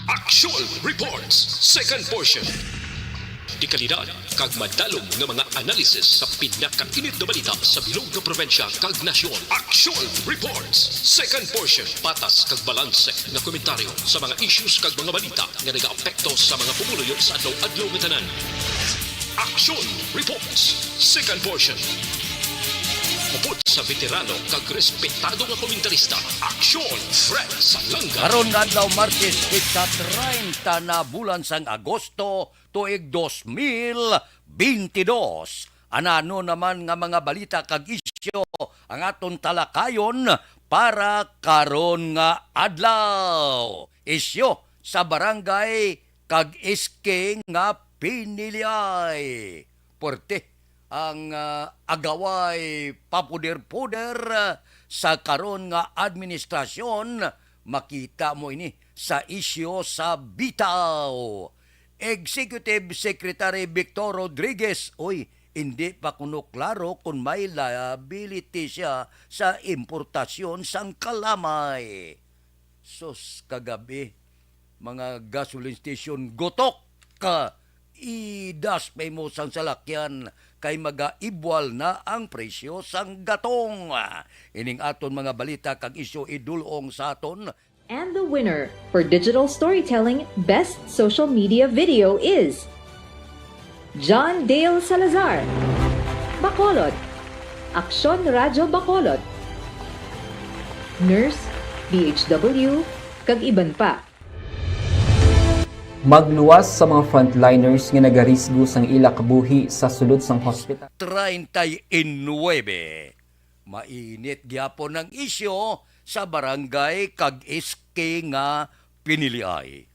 Actual Reports, second portion. Di kalidad, kag madalong nga mga analisis sa pinakainit na balita sa bilog na probinsya kag nasyon. Actual Reports, second portion. Patas kag balanse nga komentaryo sa mga issues kag mga balita nga nagaapekto sa mga pumuluyo sa adlaw-adlaw nga tanan. Actual Reports, second portion. Upod sa veterano kag respetado nga komentarista, Aksyon Fred Salanga. Karon nga adlaw Martes, sa 30 na bulan sang Agosto tuig 2022. Anano naman nga mga balita kag isyu ang aton talakayon para karon nga adlaw. Isyu sa barangay kag iske nga Piniliay. Porte ang agaway papuder-puder sa karon nga administrasyon, makita mo ini sa isyu sa bitaw. Executive Secretary Victor Rodriguez, hindi pa kuno klaro kung may liability siya sa importasyon sang kalamay. Sus, kagabi, mga gasoline station gotok ka idas may mo sang salakyan kay magaibwal na ang presyo sang gatong. Ining aton mga balita kag isyu idulong sa aton. And the winner for Digital Storytelling Best Social Media Video is John Dale Salazar, Bacolod, Aksyon Radyo Bacolod, Nurse, DHW, kag iban pa. Magluwas sa mga frontliners nga nagarisgo sang ila kabuhi sa sulod sang hospital. 39. Mainit gyapon ang isyu sa barangay kag iske nga Piniliay.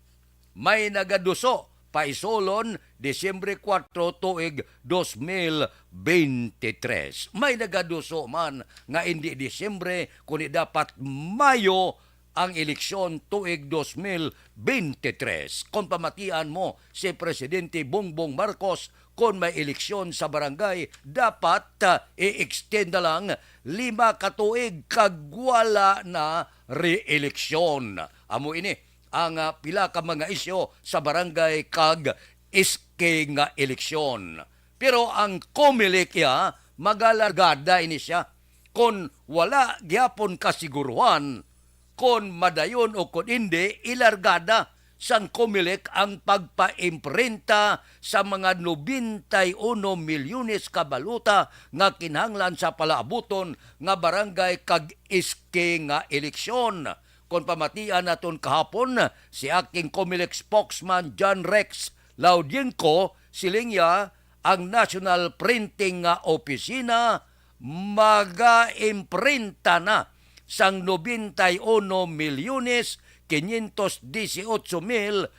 May nagaduso paisolon Desyembre 4 tuig 2023. May nagaduso man nga hindi Desyembre kundi dapat Mayo ang eleksyon tuig 2023. Kung pamatian mo si Presidente Bongbong Marcos, kung may eleksyon sa barangay, dapat i-extend na lang 5 katuig kag wala na re-eleksyon. Amo ini ang pila ka mga isyu sa barangay kag iske nga eleksyon. Pero ang COMELEC magalargada ini siya. Kung wala gyapon kasiguruhan, kon madayon o kon hindi, ilargada sang COMELEC ang pagpaimprinta sa mga 91 milyones ka baluta nga kinahanglan sa palaabuton nga barangay kag iske nga eleksyon. Kon pamatian naton kahapon, si aking COMELEC spokesman John Rex Laudienco, silingya ang National Printing nga Opisina mag-imprinta na sang 91 milyones 518,948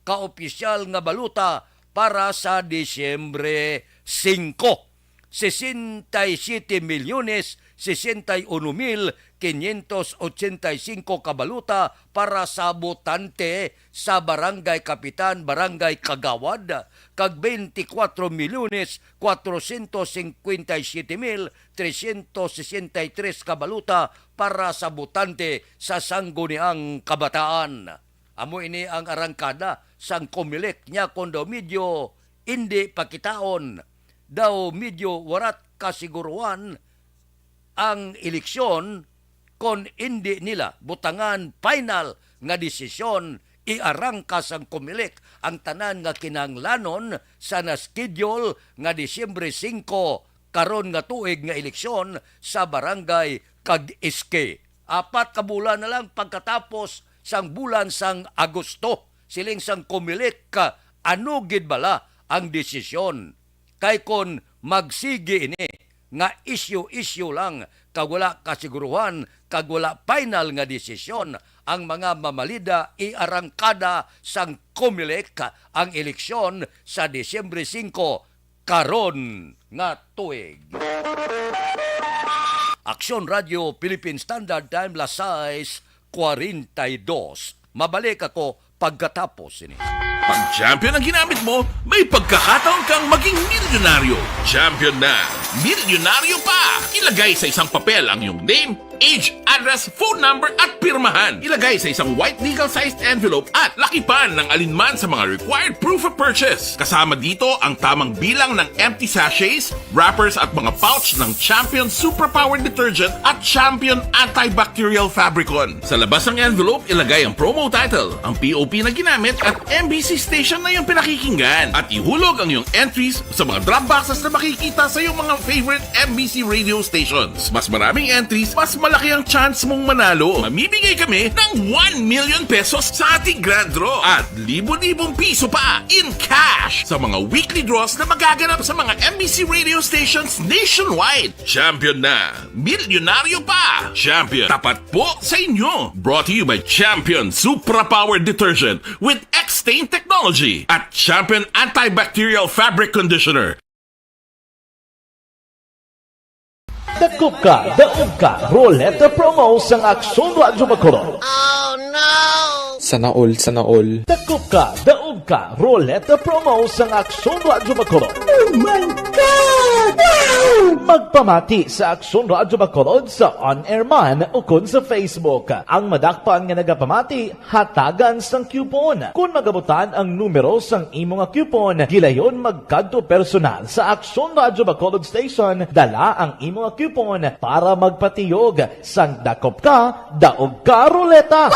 ka-opisyal nga baluta para sa Disyembre 5. 67 milyones 61,585 kabaluta para sa botante sa barangay kapitan, barangay kagawad, kag 24 milyones 457,363 kabaluta para sa botante sa sangguniang kabataan. Amo ini ang arangkada sang COMELEC niya kung daw medyo hindi pakitaon, daw medyo warat kasiguruhan ang eleksyon kon hindi nila butangan final nga desisyon iarangka sang COMELEC ang tanan nga kinahanglanon sa na-schedule nga Disyembre 5 karon nga tuig nga eleksyon sa barangay kag iske. 4 ka bulan na lang pagkatapos sang bulan sang Agosto, siling sang COMELEC ano gid bala ang desisyon. Kay kon magsige ini nga issue lang kag wala kasiguruhan kag wala final nga desisyon, ang mga mamalida iarangkada sang COMELEC ang eleksyon sa Disyembre 5 karon nga tuig. Aksyon Radio Philippine Standard Time las 6:42. Mabalik ako pagkatapos ini. Pag champion ang ginamit mo, may pagkakataon kang maging milyonaryo. Champion na, milyonaryo pa! Ilagay sa isang papel ang iyong name, age, address, phone number at pirmahan. Ilagay sa isang white legal-sized envelope at lakipan ng alinman sa mga required proof of purchase. Kasama dito ang tamang bilang ng empty sachets, wrappers at mga pouch ng Champion Superpower Detergent at Champion Antibacterial Fabricon. Sa labas ng envelope, ilagay ang promo title, ang POP na ginamit at MBC station na yung pinakikinggan. At ihulog ang iyong entries sa mga drop boxes na makikita sa iyong mga favorite MBC radio stations. Mas maraming entries, mas malaki ang chance mong manalo. Mamimigay kami ng 1 million pesos sa ating grand draw at libo-libong piso pa in cash sa mga weekly draws na magaganap sa mga MBC radio stations nationwide. Champion na, milyonaryo pa. Champion, tapat po sa inyo. Brought to you by Champion Superpower Detergent with X-Stain Technology at Champion Antibacterial Fabric Conditioner. Dakop ka, daog ka, Roleta Promo sang Aksyon Radyo Bacolod. Sana all. Dakop ka, daog ka, Roleta Promo sang Aksyon Radyo Bacolod. Oh my God! Magpamati sa Aksyon Radyo Bacolod sa on-air man o kun sa Facebook. Ang madakpan nga nagapamati, hatagan sang coupon. Kung magabutan ang numero sang imo nga coupon, gilayon magkadto personal sa Aksyon Radyo Bacolod Station, dala ang imo nga coupon para magpatiyog sang dakop ka, daog ka, Roleta.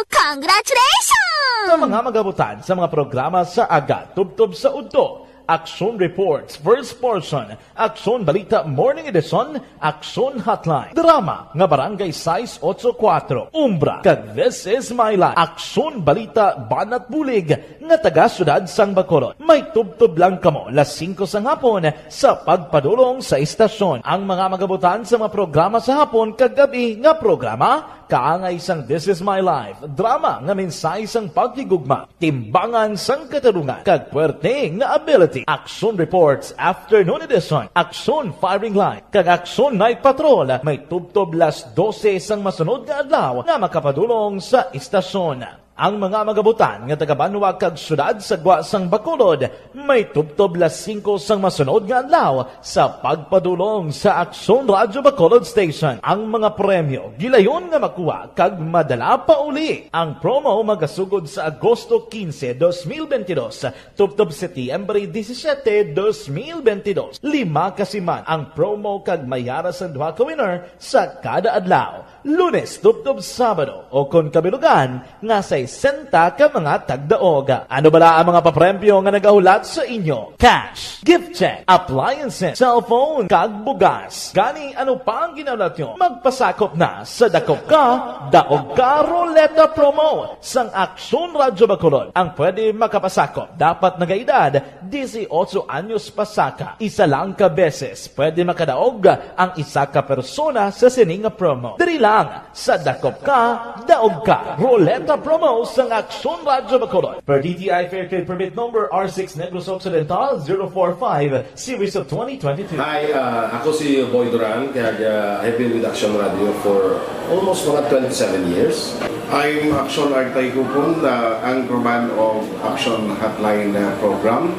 Congratulations! Sa mga magabutan sa mga programa sa Aga, Tubtob sa Udto, Aksyon Reports, First Portion, Aksyon Balita Morning Edition, Aksyon Hotline, Drama, nga Barangay 684, Umbra, kag This Is My Life, Aksyon Balita Banat Bulig, nga taga Syudad Sang Bacolod. May tubtob lang kamo, las 5 sang hapon, sa pagpadulong sa istasyon. Ang mga magabutan sa mga programa sa hapon, kag gabi nga programa, kaangay sang This Is My Life, drama nga mensahe sang pagtigugma, timbangan sang katarungan, kag puwerte nga ability. Aksyon Reports Afternoon Edition, Aksyon Firing Line, kag Aksyon Night Patrol, may tubtob las 12 sang masunod nga adlaw nga makapadulong sa istasyon. Ang mga magabutan nga taga-Banwa kag syudad sa Gwa sang Bacolod, may tubtob las 5 sang masunod nga adlaw sa pagpadulong sa Aksyon Radyo Bacolod Station. Ang mga premyo gilayon nga makuha kag madala pa uli. Ang promo magasugod sa Agosto 15, 2022, tubtob Setyembre 17, 2022. 5 kasiman ang promo kag mayara sa duha ka winner sa kada adlaw. Lunes, tubtob Sabado o kon kabilugan nga sa 60 ka mga tagdaog. Ano bala ang mga papremyo nga nagahulat sa inyo? Cash, gift check, appliances, cellphone, kag bugas. Gani ano pa ang ginaulat nyo? Magpasakop na sa Dakop Ka, Daog Ka Roleta Promo sang Aksyon Radyo Bacolod. Ang pwede makapasakop dapat nagaedad 18 anyos pasaka. Isa lang ka beses pwede makadaog ang isa ka persona sa sining promo. Diri lang sa Dakop Ka, Daog Ka Roleta Promo sang Aksyon Radyo Bacolod. Per DTI Fair Trade Permit Number R6 Negros Occidental 045 Series of 2022. Hi, ako si Boy Duran. I've been with Action Radio for almost mga 27 years. I'm Action Artay Kupon, the anchorman of Action Hotline program.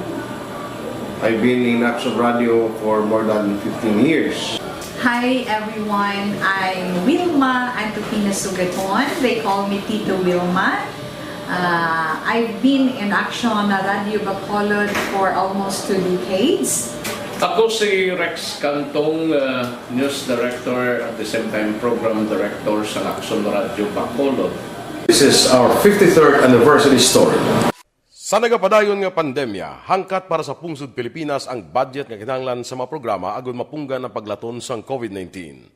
I've been in Action Radio for more than 15 years. Hi everyone, I'm Wilma Antopina Sugaton. They call me Tito Wilma. I've been in Action Radio Bacolod for almost 2 decades. Ako si Rex Cantong, News Director at the same time Program Director sa Action Radio Bacolod. This is our 53rd anniversary story. Sa nagapadayon nga pandemya, hangkat para sa pungsod Pilipinas ang budget nga kinahanglan sa mga programa agon mapunggan ang paglaton sang COVID-19.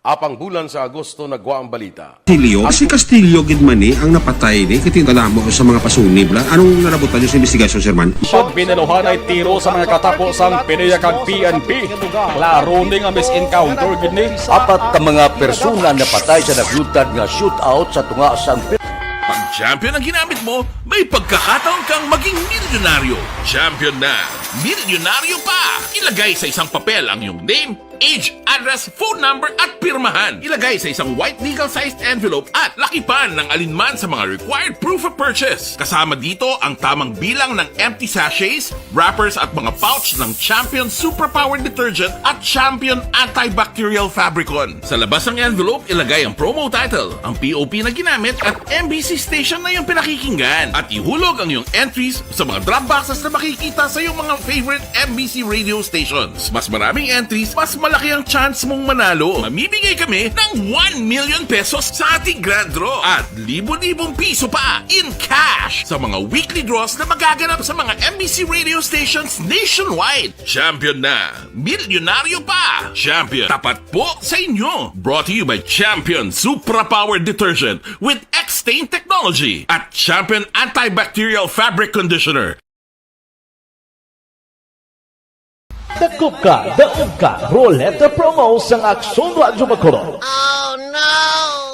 Apang bulan sa Agosto nagwa ang balita. Si Castillo gidmani ang napatay ni kitindala mo sa mga pasunib la. Anong narabutan niyo sa investigasyon, Sir Man? Pagbineluhan ay tiro sa mga katapos ang PNP kag PNP. Klaro ni nga misencounter gid ni. Apat ka mga persona napatay sa naglutad nga shootout sa tunga sang Pag champion ang ginamit mo, may pagkakataon kang maging milyonaryo. Champion na, milyonaryo pa! Ilagay sa isang papel ang iyong name, age, address, phone number at pirmahan. Ilagay sa isang white legal-sized envelope at lakipan ng alinman sa mga required proof of purchase. Kasama dito ang tamang bilang ng empty sachets, wrappers at mga pouch ng Champion Superpower Detergent at Champion Antibacterial Fabricon. Sa labas ng envelope, ilagay ang promo title, ang POP na ginamit at MBC station na yung pinakikinggan. At ihulog ang iyong entries sa mga drop boxes na makikita sa iyong mga favorite MBC radio stations. Mas maraming entries, mas malaki ang chance mong manalo. Mamimigay kami ng 1 million pesos sa ating grand draw at libo-libong piso pa in cash sa mga weekly draws na magaganap sa mga MBC radio stations nationwide. Champion na, milyonaryo pa. Champion, tapat po sa inyo. Brought to you by Champion Superpower Detergent with X-Stain Technology at Champion Antibacterial Fabric Conditioner. Dakop ka, daog ka, Roleta Promo sang Aksyon Radyo Bacolod.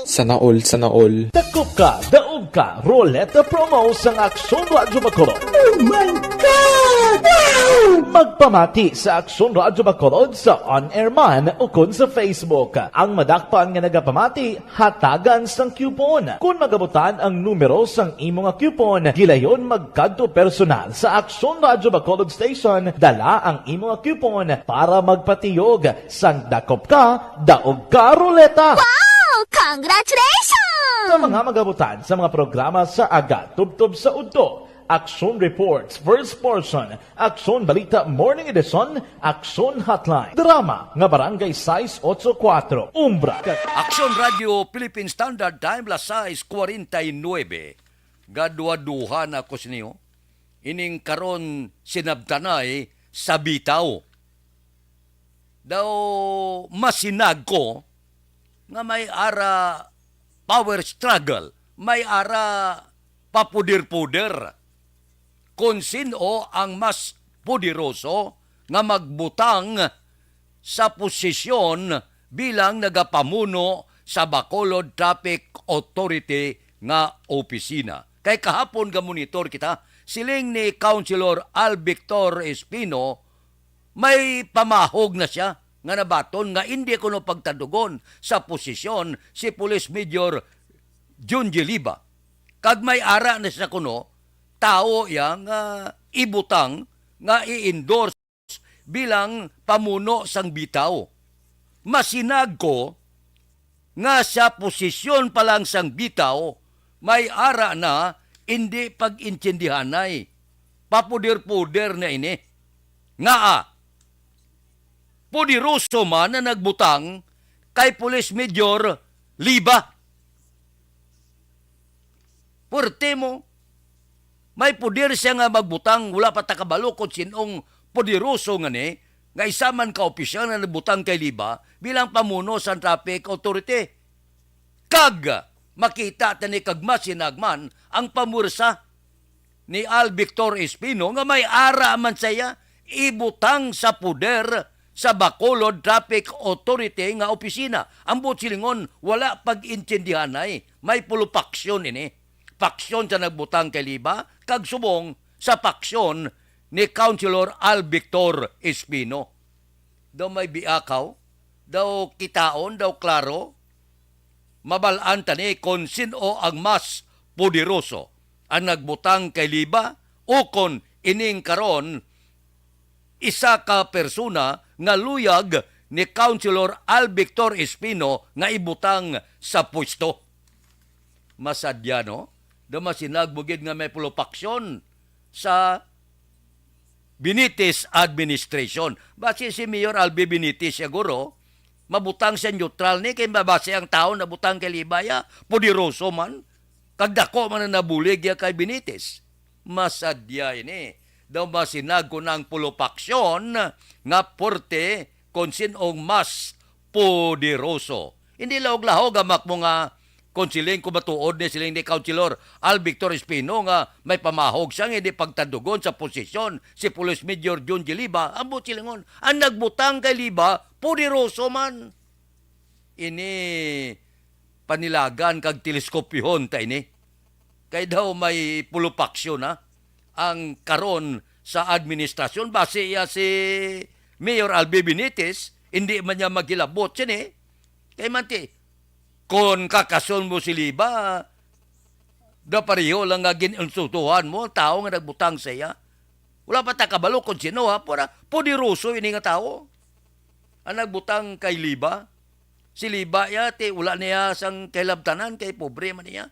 Sana all, sana all. Dakop ka, daog ka, Roleta Promo sang Aksyon Radyo Bacolod. Oh my God! Wow! Magpamati sa Aksyon Radyo Bacolod sa on-air man o kun sa Facebook. Ang madakpan nga nagapamati, hatagan sang coupon. Kung magabutan ang numero sang imo nga coupon, gilayon magkadto personal sa Aksyon Radyo Bacolod Station, dala ang imo nga coupon para magpatiyog sang dakop ka, daog ka, Roleta. Wow! Congratulations! Sa mga magabutan sa mga programa sa Aga, Tubtob sa Udto, Aksyon Reports, First Portion, Aksyon Balita Morning Edition, Aksyon Hotline, Drama nga Barangay 684, Umbra. Aksyon Radio Philippine Standard Time, las 6:49. Gadwaduhan ako sa niyo. Ining karon sinabtanay sa bitaw. Daw masinag ko nga may ara power struggle, may ara papudir-puder. Kung sino ang mas pudiroso nga magbutang sa posisyon bilang nagapamuno sa Bacolod Traffic Authority nga opisina. Kay kahapon ga monitor kita, siling ni Councilor Al Victor Espino, may pamahog na siya nga nabaton nga hindi kuno pagtadugon sa posisyon si Police Major Junji Liba. Kag may ara na siya kuno, tao yang ibutang nga i-endorse bilang pamuno sang bitaw. Masinag ko nga sa posisyon pa lang sang bitaw, may ara na hindi pag-intindihanay. Papudir-pudir na ini. Nga pudiroso man na nagbutang kay Police Major Liba. Purte mo, may pudir siya nga magbutang, wala pa takabalo kung sinong pudiroso nga ni, nga isa man ka opisyal na nagbutang kay Liba bilang pamuno sa Traffic Authority. Kag makita tani kagma sinagman ang pamursa ni Al Victor Espino nga may ara man saya ibutang sa puder sa Bacolod Traffic Authority nga opisina. Ang silingon, wala pag-intindihanay. May pulupaksyon ini. Paksyon sa nagbutang kay Liba, kag subong sa paksyon ni Councilor Al Victor Espino. Daw may biakaw, daw kitaon, daw klaro, mabalaan tani kung sino ang mas poderoso ang nagbutang kay Liba o kung ining karon isa ka persona nga luyag ni Councilor Al Victor Espino nga ibutang sa pwesto. Masadya, no? Dumasiнаgbugid nga may pulupaksyon sa Benitez administration. Base si Mayor Albi Benitez siguro, mabutang siya neutral ni kay mabase ang tao na butang kay Libaya, pudiroso man, kagdako man na nabulig ya kay Benitez. Masadya ini. Daw masinag ko ng pulupaksyon nga porte kung sinong mas poderoso. Hindi lahog-lahog amak mo nga konsiling ko matuod ni siling ni Councilor Al Victor Espino nga may pamahog siya nga hindi pagtadugon sa posisyon si Police Major Junji Liba. Ang silingon, ang nagbutang kay Liba, poderoso man. Ini panilagan kag teleskopyhon ta ini. Kay daw may pulupaksyon na ang karon sa administrasyon base ya si Mayor Albi Benitez, hindi man niya magilabot sini. Kay manti, kung kakason mo si Liba, da pareho lang nga ginunsutuhan mo, tao nga nagbutang sa iya. Wala pa ta kabalo kung sino ha, pudiruso ini nga tao. Ang nagbutang kay Liba, si Liba ya, wala niya sang kailabtanan, kay pobre man niya.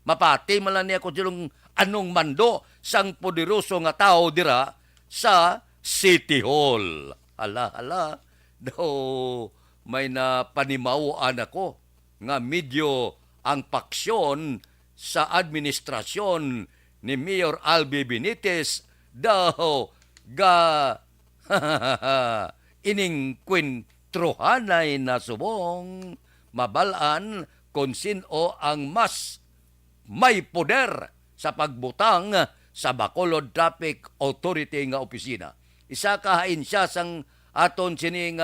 Mapati man lang niya kung sinong anong mando sang pudiruso nga tao dira sa City Hall. Hala, daw may napanimawaan ako nga medyo ang paksyon sa administrasyon ni Mayor Albi Benitez daw ga ining kwintrohanay na subong mabalaan kung sino ang mas may poder sa pagbutang sa Bacolod Traffic Authority nga opisina. Isa kahain siya sang aton sining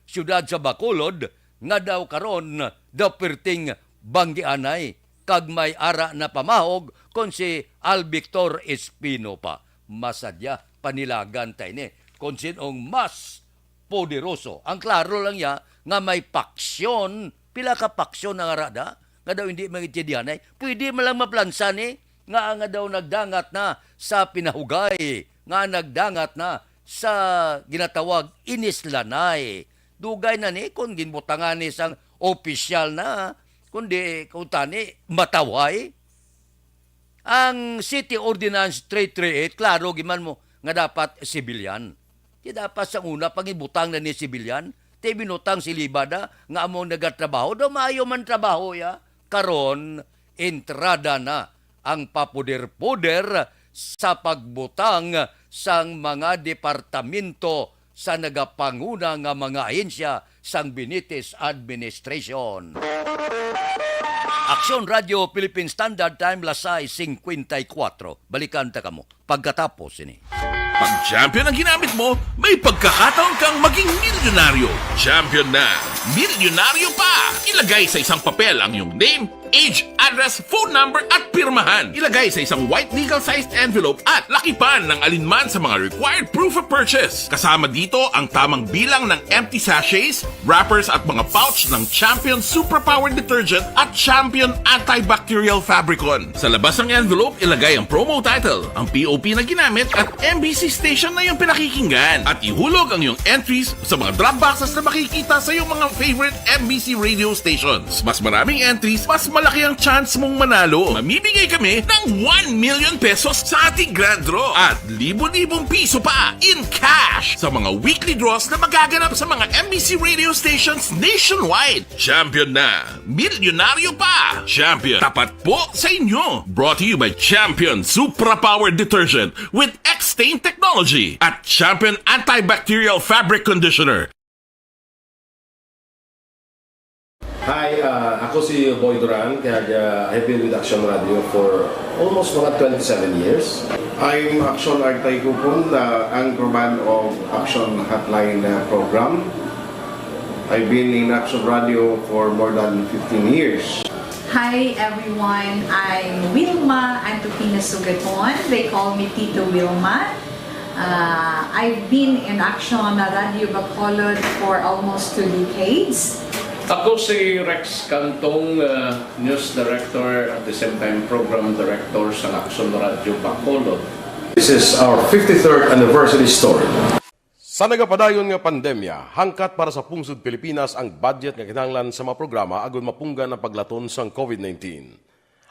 siyudad sa Bacolod nga daw karon daw perting banggianay kag may ara na pamahog kon si Alvictor Espino pa. Masadya panilagan tayo ni kung sinong mas poderoso. Ang klaro lang ya nga may paksyon, pila ka paksyon nga arada nga daw hindi magitidianay. Pwede man lang maplansa ni nga daw nagdangat na sa pinahugay, nga nagdangat na sa ginatawag inislanay. Dugay na ni kung ginbutangan ni sang opisyal na, kundi kung tani mataway. Ang City Ordinance 338, klaro giman mo nga dapat sibilyan. Di dapat sa una pangibutang na ni sibilyan, te binutang si Libada nga among nagatrabaho, daw maayo man trabaho ya. Karon, entrada na ang papuder-puder sa pagbutang sang mga departamento sa nagapanguna nga mga ahensya sang Benitez Administration. Aksyon Radio Philippine Standard Time Lasay 54. Balikan ta kamo pagkatapos ini. Pag champion ang ginamit mo, may pagkakataon kang maging milyonaryo. Champion na, milyonaryo pa! Ilagay sa isang papel ang iyong name, age, address, phone number at pirmahan. Ilagay sa isang white legal-sized envelope at lakipan ng alinman sa mga required proof of purchase. Kasama dito ang tamang bilang ng empty sachets, wrappers at mga pouch ng Champion Superpower Detergent at Champion Antibacterial Fabricon. Sa labas ng envelope, ilagay ang promo title, ang POP na ginamit at MBC station na yung pinakikinggan. At ihulog ang iyong entries sa mga drop boxes na makikita sa iyong mga favorite MBC radio stations. Mas maraming entries, mas malaki ang chance mong manalo. Mamibigay kami ng 1 million pesos sa ating grand draw at libo-libong piso pa in cash sa mga weekly draws na magaganap sa mga MBC radio stations nationwide. Champion na, milyonaryo pa. Champion, tapat po sa inyo. Brought to you by Champion Superpower Detergent with X-Stain Technology at Champion Antibacterial Fabric Conditioner. Hi, ako si Boy Duran, kaya I've been with Action Radio for almost mga 27 years. I'm Action Artay Kupon, the anchorman of Action Hotline program. I've been in Action Radio for more than 15 years. Hi everyone, I'm Wilma Antopina Sugaton. They call me Tito Wilma. I've been in Action Radio Bacolod for almost 2 decades. Ako si Rex Cantong, News Director at the same time Program Director sa Action Radio Bacolod. This is our 53rd anniversary story. Sa nagapadayon nga pandemya, hangkat para sa pungsod Pilipinas ang budget nga kinahanglan sa mga programa agon mapunggan ang paglaton sang COVID-19.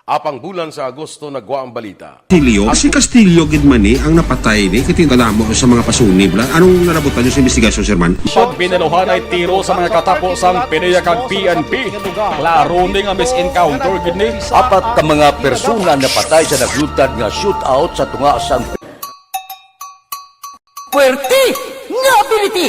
Apang bulan sa Agosto nagwa ang balita. Si Castillo gidmani ang napatay ni kitindala mo sa mga pasunib la. Anong narabutan niyo sa investigasyon, Sir Man? Pag binaluhan ay tiro sa mga katapusang PNP kag PNP. Klaro ni nga misencounter gid ni. Apat ka mga persona napatay sa naglutad nga shootout sa tunga sang Puerte nga ability!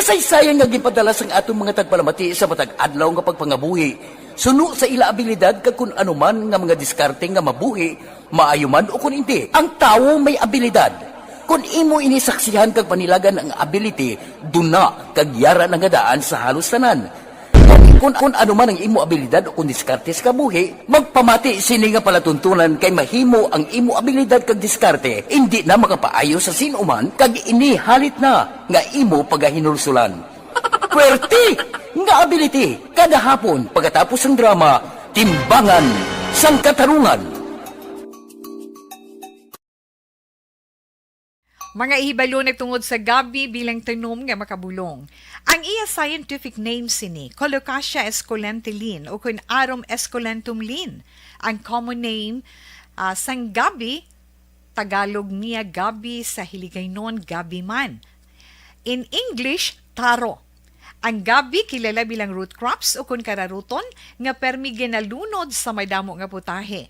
Kasaysayan nga gipadala sang atong mga tagpalamati sa matag adlaw nga pagpangabuhi. Suno sa ila abilidad kag kun anuman nga mga diskarte nga mabuhi, maayo man o kun hindi. Ang tawo may abilidad. Kung imo inisaksihan kag panilagan ang ability, duna kag yara nga daan sa halos tanan. Kung ano man ang imo abilidad o kung diskarte sa kabuhi, magpamati sini nga palatuntunan kay mahimo ang imo abilidad kag diskarte, hindi na makapaayo sa sinuman kag ini halit na nga imo pagahinulsulan. Pwerte nga ability kada hapon pagkatapos ng drama, Timbangan sang Katarungan. Mga ihibalo nagtungod sa gabi bilang tanom nga makabulong. Ang iya scientific name sini, Colocasia esculentilin o kun Arum esculentum lin. Ang common name sang gabi, Tagalog niya gabi, sa Hiligaynon gabi man. In English, taro. Ang gabi kilala bilang root crops o kun kararuton nga permi ginalunod sa may damo nga putahe.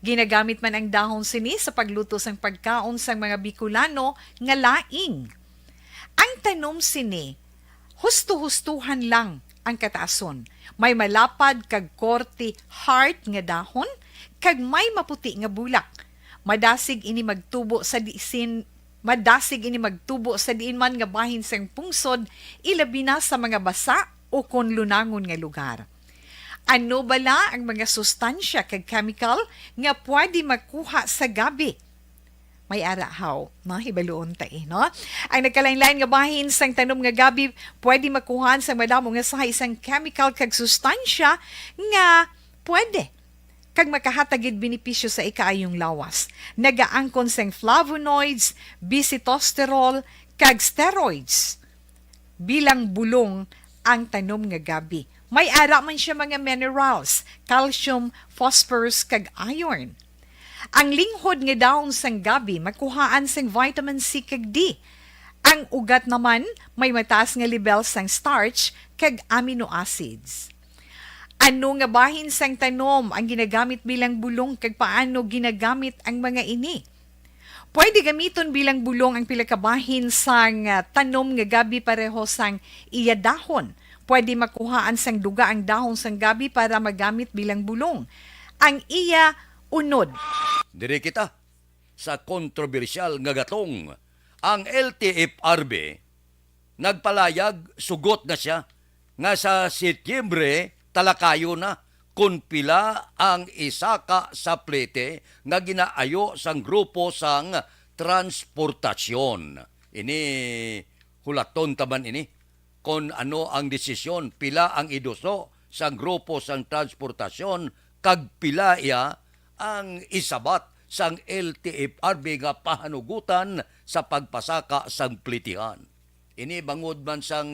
Ginagamit man ang dahon sini sa pagluto sang pagkaon sang mga Bicolano nga laing. Ang tanom sini, husto-hustuhan lang ang kataason. May malapad kag korte heart nga dahon kag may maputi nga bulak. Madasig ini magtubo sa diin man nga bahin sang pungsod, ilabi na sa mga basa o kon lunangon nga lugar. Ano bala ang mga sustansya kag chemical nga pwede makuha sa gabi? May arahaw, hibaluon tayo, no? Ang nagkalain-lain nga bahin sang tanom nga gabi, pwede makuha sa madamo nga sa isang chemical kag sustansya nga pwede kag makahatagid benepisyo sa ikaayong lawas. Nagaangkon sang flavonoids, bisitosterol, kag steroids. Bilang bulong ang tanom nga gabi. May ara man siya mga minerals, calcium, phosphorus, kag iron. Ang linghod nga dahon sang gabi, makuhaan sang vitamin C kag D. Ang ugat naman, may mataas nga level sang starch kag amino acids. Ano nga bahin sang tanom ang ginagamit bilang bulong kag paano ginagamit ang mga ini? Pwede gamiton bilang bulong ang pila ka bahin sang tanom nga gabi pareho sang iya dahon. Pwede makuhaan sang duga ang dahon sang gabi para magamit bilang bulong. Ang iya unod. Dire kita sa kontrobersyal nga gatong. Ang LTFRB nagpalayag, sugot na siya, nga sa Setyembre talakayo na kung pila ang isaka sa plete nga ginaayo sang grupo sang transportasyon. Ini hulaton taman ini. Kung ano ang desisyon, pila ang iduso sa grupo sang transportasyon, kag pila iya ang isabat sang LTFRB nga pahanugutan sa pagpasaka sang plitihan. Ini bangod man sang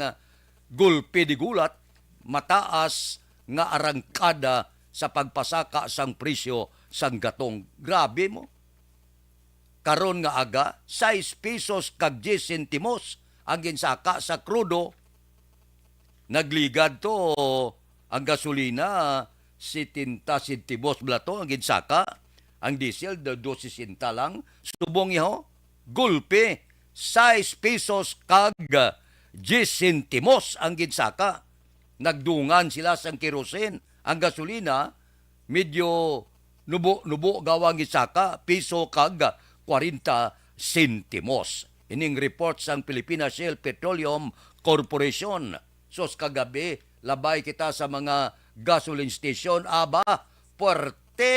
gulpi di gulat, mataas nga arangkada sa pagpasaka sang presyo sang gatong. Grabe mo. Karon nga aga, 6 pesos kag 10 sentimos ang ginsaka sa krudo. Nagligad to ang gasolina 70 sentimos blato ang ginsaka, ang diesel 12 senta lang. Subong iho, gulpe 6 pesos kag 10 sentimos ang ginsaka. Nagdungan sila sang kerosene. Ang gasolina medyo nubo gawang ginsaka, piso kag 40 sentimos. Ining report sang Philippine Shell Petroleum Corporation. Sos kagabi, labay kita sa mga gasoline station, aba, puwerte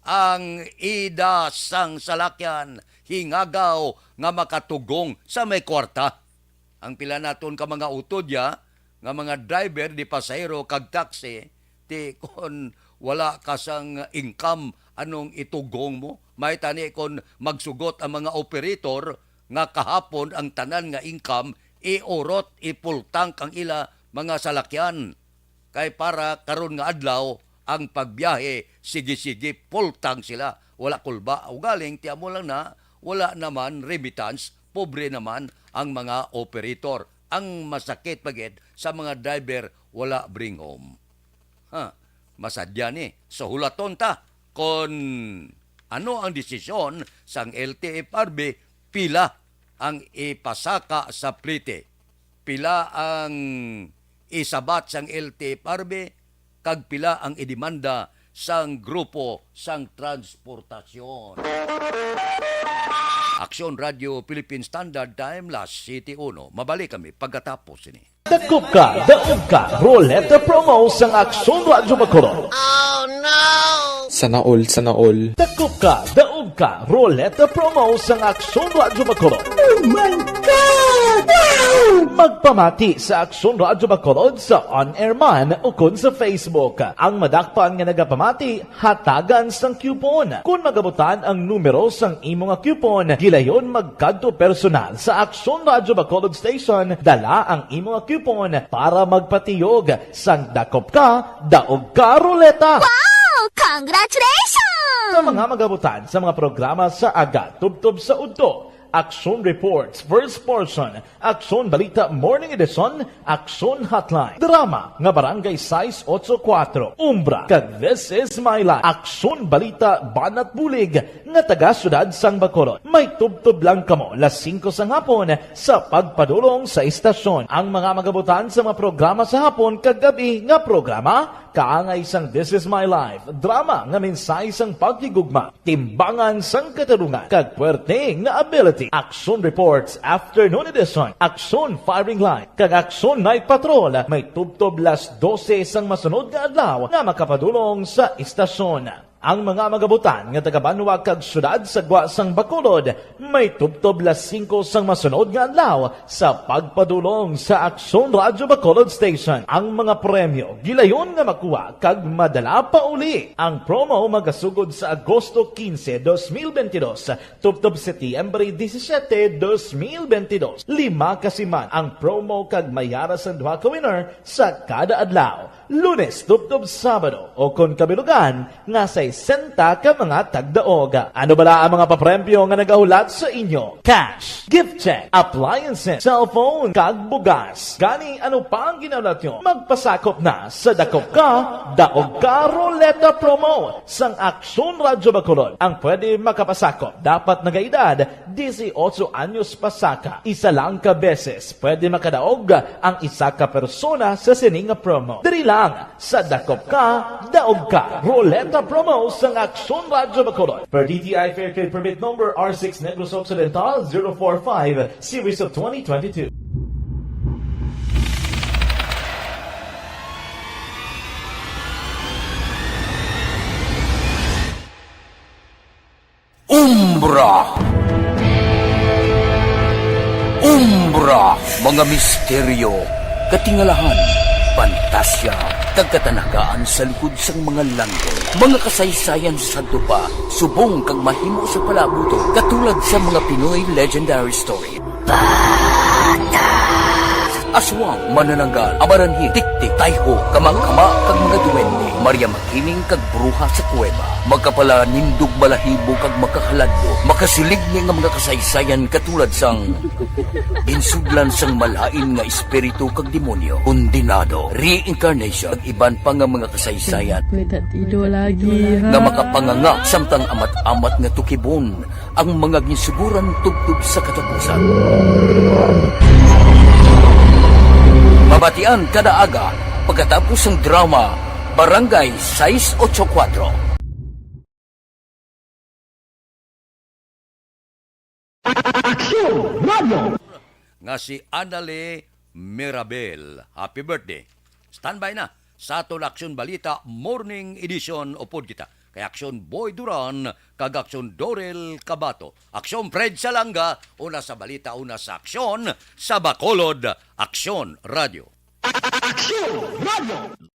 ang ida sang salakyan, hingagaw nga makatugong sa may kwarta. Ang pila naton ka mga utod ya, nga mga driver di pasahero kag taxi, ti kon wala ka sang income, anong itugong mo? May tani kon magsugot ang mga operator nga kahapon ang tanan nga income iurot, ipultang ang ila mga salakyan. Kay para karon nga adlaw, ang pagbiyahe, sige-sige, pultang sila. Wala kulba. O galing, tiyan mo lang na, wala naman remittance, pobre naman ang mga operator. Ang masakit pagid sa mga driver, wala bring home. Masadya ni. So hulaton ta, kung ano ang desisyon sang LTFRB, pila ang ipasaka sa plite. Pila ang isabat sang LTFRB, kag pila ang idemanda sang grupo sang transportasyon. Aksyon Radio Philippine Standard Time, Las City 1. Mabalik kami pagkatapos ini. Dakup ka, daog ka, roleta promo sa Aksyon Radyo Bacolod. Sana all. Dakup ka, daog ka, roleta promo sa Aksyon Radyo Bacolod. Oh my God! Magpamati sa Aksyon Radyo Bacolod sa on-air man o kun sa Facebook. Ang madakpan nga nagapamati, hatagan sang coupon. Kung magabutan ang numero sang imong coupon, gilayon magkadto personal sa Aksyon Radyo Bacolod Station, dala ang imong coupon para magpatiyog sang dakop ka, daog ka, roleta. Wow! Congratulations! Sa mga magabutan sa mga programa sa Aga, Tubtob sa Udto, Aksyon Reports, First Portion, Aksyon Balita Morning Edition, Aksyon Hotline, Drama, nga Barangay Size 84, Umbra, kag This Is My Life, Aksyon Balita Banat Bulig, nga taga Syudad sang Bacolod. May tubtob lang kamo, las 5 sang hapon, sa pagpadulong sa istasyon. Ang mga magabutan sa mga programa sa hapon, kag gabi nga programa, kaangay sang This Is My Life, drama nga mensahe sang pagtigugma, timbangan sang katarungan, kag puwerte nga ability. Aksyon Reports Afternoon Edition, Aksyon Firing Line, kag Aksyon Night Patrol, may tubtob las 12 sang masunod nga adlaw nga makapadulong sa istasyon. Ang mga magabutan nga taga-Banwa kag syudad sa Gwa sang Bacolod, may tubtob las 5 sang masunod nga adlaw sa pagpadulong sa Aksyon Radyo Bacolod Station. Ang mga premyo gilayon nga makuha kag madala pa uli. Ang promo magasugod sa Agosto 15, 2022, tubtob Setyembre 17, 2022. 5 kasiman ang promo kag mayara sa 2 ka winner sa kada adlaw. Lunes, tubtob Sabado o kon kabilugan nga sa 60 ka mga tagdaog. Ano bala ang mga papremyo nga nagahulat sa inyo? Cash, gift check, appliances, cellphone, kag bugas. Gani ano pa ang ginahulat nyo? Magpasakop na sa Dakop Ka, Daog Ka Roleta Promo sang Aksyon Radyo Bacolod. Ang pwede makapasakop dapat nagaedad 18 anyos pasaka. Isa lang ka beses pwede makadaog ang isa ka persona sa sining promo. Diri lang sa Dakop Ka, Daog Ka Roleta Promo sang Aksyon Radyo Bacolod. Per DTI Fair Trade Permit Number R6 Negros Occidental 045 Series of 2022. Umbra, mga misteryo, katingalahan, pantasya, kagkatanagaan sa likod sang mga langgol, mga kasaysayan sa dupa, subong kag mahimo sa palabuto, katulad sa mga Pinoy legendary story. Aswang, manananggal, amaranhi, tiktik, tayho, kamang-kama, kag mga duwende, Maria Makining kag bruha sa kuweba, magkapala nindog balahibo kag makahaladlo, makasilig niya nga mga kasaysayan katulad sang ginsudlan sang malain nga espiritu kag demonyo, kondinado, reincarnation, kag iban pa nga mga kasaysayan nga makapanganga samtang amat-amat nga tukibon ang mga ginsuguran tugtog sa katapusan. Mabatian kada aga pagkatapos ng drama Barangay 684. Aksyon Radio! Nga si Anale Mirabel. Happy birthday. Standby na sa aton Aksyon Balita Morning Edition upod kita. Kay Aksyon Boy Duran, kag Aksyon Dorel Cabato. Aksyon Fred Salanga, una sa balita, una sa aksyon, sa Bacolod, Aksyon Radio. Aksyon Radio!